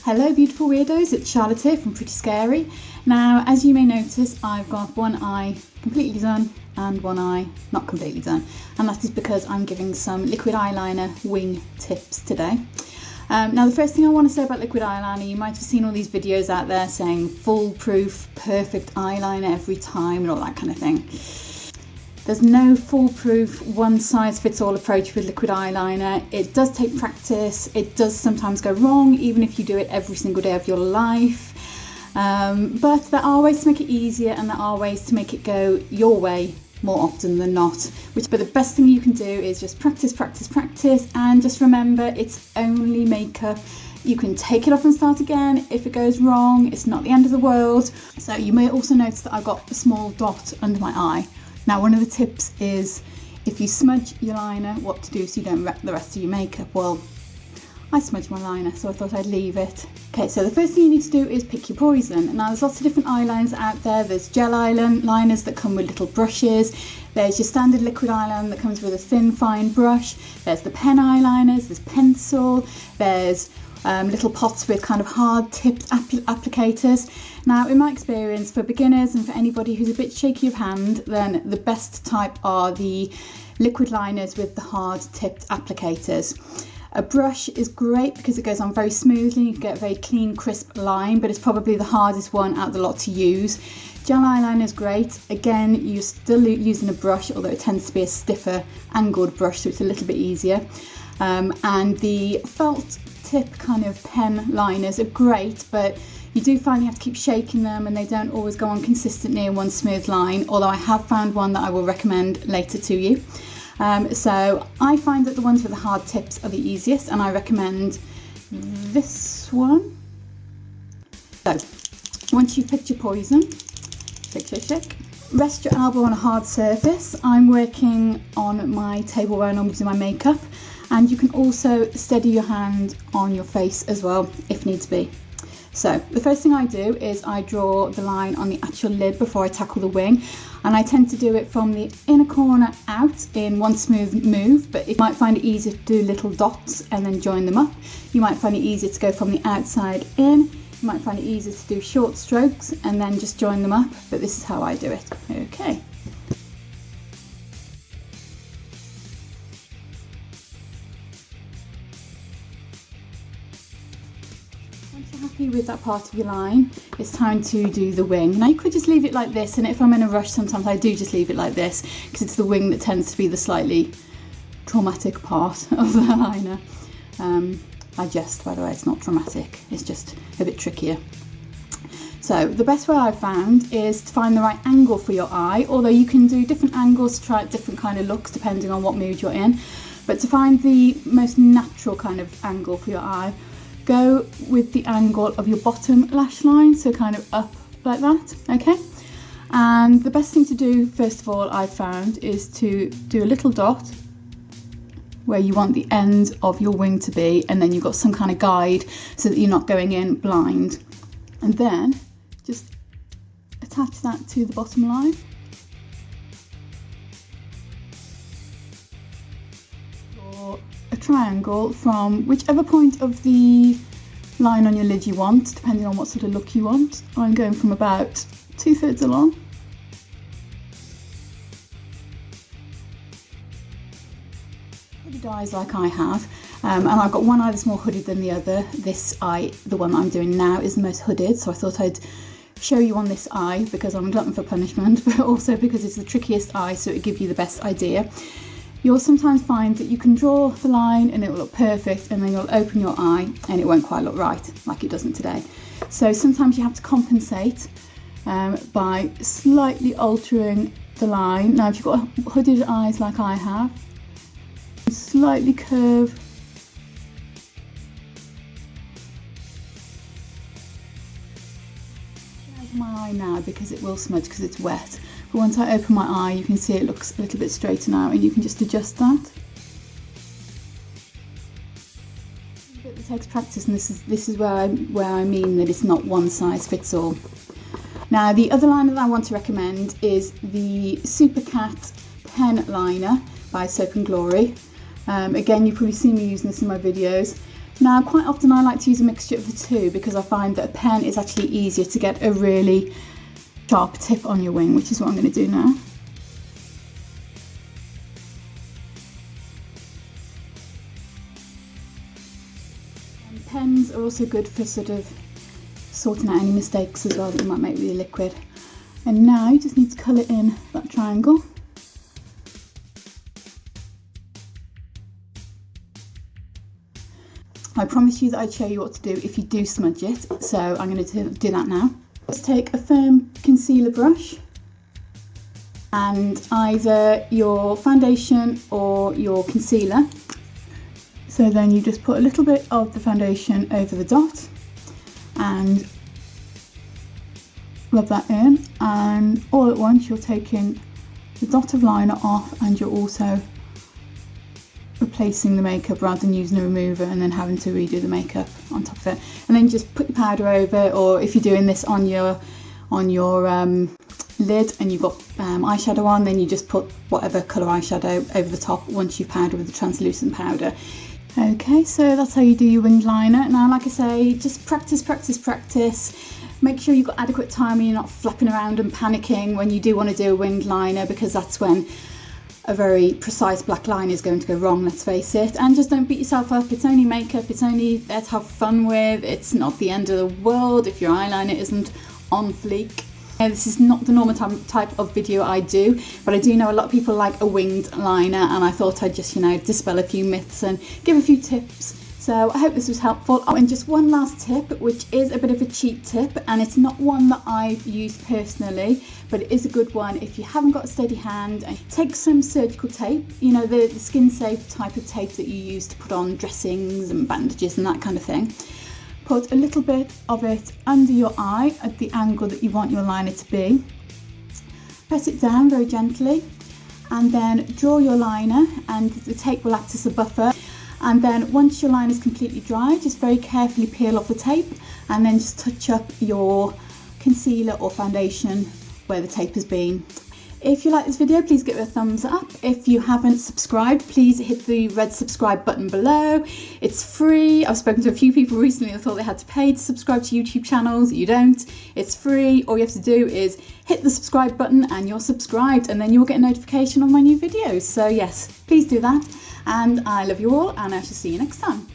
Hello beautiful weirdos, it's Charlotte here from Pretty Scary. Now as you may notice, I've got one eye completely done and one eye not completely done, and that is because I'm giving some liquid eyeliner wing tips today. Now the first thing I want to say about liquid eyeliner, you might have seen all these videos out there saying foolproof, perfect eyeliner every time and all that kind of thing. There's no foolproof, one-size-fits-all approach with liquid eyeliner. It does take practice, it does sometimes go wrong, even if you do it every single day of your life. But there are ways to make it easier and there are ways to make it go your way more often than not. But the best thing you can do is just practice, practice, practice, and just remember it's only makeup. You can take it off and start again. If it goes wrong, it's not the end of the world. So you may also notice that I've got a small dot under my eye. Now one of the tips is if you smudge your liner, what to do so you don't wreck the rest of your makeup. Well, I smudged my liner, so I thought I'd leave it. Okay, so the first thing you need to do is pick your poison. Now there's lots of different eyeliners out there. There's gel eyeliners that come with little brushes. There's your standard liquid eyeliner that comes with a thin fine brush. There's the pen eyeliners, there's pencil, there's little pots with kind of hard tipped applicators. Now in my experience, for beginners and for anybody who's a bit shaky of hand, then the best type are the liquid liners with the hard tipped applicators. A brush is great because it goes on very smoothly, you can get a very clean crisp line, but it's probably the hardest one out of the lot to use. Gel eyeliner is great. Again, you're still using a brush, although it tends to be a stiffer angled brush, so it's a little bit easier. And the felt tip kind of pen liners are great, but you do find you have to keep shaking them and they don't always go on consistently in one smooth line, although I have found one that I will recommend later to you. So I find that the ones with the hard tips are the easiest, and I recommend this one. So once you've picked your poison, shake, rest your elbow on a hard surface. I'm working on my table where I normally do my makeup, and you can also steady your hand on your face as well if needs be. So the first thing I do is I draw the line on the actual lid before I tackle the wing, and I tend to do it from the inner corner out in one smooth move, but you might find it easier to do little dots and then join them up. You might find it easier to go from the outside in. You might find it easier to do short strokes and then just join them up, but this is how I do it. Okay. Once you're happy with that part of your line, it's time to do the wing. Now you could just leave it like this, and if I'm in a rush sometimes I do just leave it like this because it's the wing that tends to be the slightly traumatic part of the liner. I jest, by the way, it's not traumatic, it's just a bit trickier. So the best way I've found is to find the right angle for your eye, although you can do different angles to try out different kind of looks depending on what mood you're in. But to find the most natural kind of angle for your eye, go with the angle of your bottom lash line, so kind of up like that, okay? And the best thing to do, first of all, I've found, is to do a little dot where you want the end of your wing to be, and then you've got some kind of guide so that you're not going in blind. And then just attach that to the bottom line. A triangle from whichever point of the line on your lid you want, depending on what sort of look you want. I'm going from about 2/3 along. Hooded eyes like I have, and I've got one eye that's more hooded than the other. This eye, the one that I'm doing now, is the most hooded, so I thought I'd show you on this eye because I'm a glutton for punishment, but also because it's the trickiest eye, so it'll give you the best idea. You'll sometimes find that you can draw the line and it will look perfect, and then you'll open your eye and it won't quite look right like it doesn't today. So sometimes you have to compensate by slightly altering the line. Now if you've got hooded eyes like I have, slightly curve my eye now because it will smudge because it's wet. But once I open my eye, you can see it looks a little bit straighter now, and you can just adjust that. It takes practice, and this is where I mean that it's not one size fits all. Now the other liner that I want to recommend is the Supercat Pen Liner by Soap and Glory. Again, you've probably seen me using this in my videos. Now, quite often I like to use a mixture of the two because I find that a pen is actually easier to get a really sharp tip on your wing, which is what I'm going to do now. And pens are also good for sort of sorting out any mistakes as well that you might make with your liquid. And now you just need to colour in that triangle. I promised you that I'd show you what to do if you do smudge it, so I'm going to do that now. Let's take a firm concealer brush and either your foundation or your concealer. So then you just put a little bit of the foundation over the dot and rub that in, and all at once you're taking the dot of liner off and you're also replacing the makeup rather than using a remover and then having to redo the makeup on top of it. And then just put your powder over, or if you're doing this on your lid and you've got eyeshadow on, then you just put whatever colour eyeshadow over the top once you've powdered with the translucent powder. Okay, so that's how you do your winged liner. Now, like I say, just practice, practice, practice. Make sure you've got adequate time and you're not flapping around and panicking when you do want to do a winged liner, because that's when a very precise black line is going to go wrong, let's face it. And just don't beat yourself up. It's only makeup, it's only there to have fun with. It's not the end of the world if your eyeliner isn't on fleek. This is not the normal type of video I do, but I do know a lot of people like a winged liner, and I thought I'd just, dispel a few myths and give a few tips. So I hope this was helpful. Oh, and just one last tip, which is a bit of a cheat tip, and it's not one that I've used personally, but it is a good one if you haven't got a steady hand. Take some surgical tape, the skin safe type of tape that you use to put on dressings and bandages and that kind of thing. Put a little bit of it under your eye at the angle that you want your liner to be. Press it down very gently, and then draw your liner, and the tape will act as a buffer. And then once your line is completely dry, just very carefully peel off the tape and then just touch up your concealer or foundation where the tape has been. If you like this video, please give it a thumbs up. If you haven't subscribed, please hit the red subscribe button below. It's free. I've spoken to a few people recently that thought they had to pay to subscribe to YouTube channels. You don't. It's free. All you have to do is hit the subscribe button and you're subscribed, and then you'll get a notification of my new videos. So yes, please do that. And I love you all, and I shall see you next time.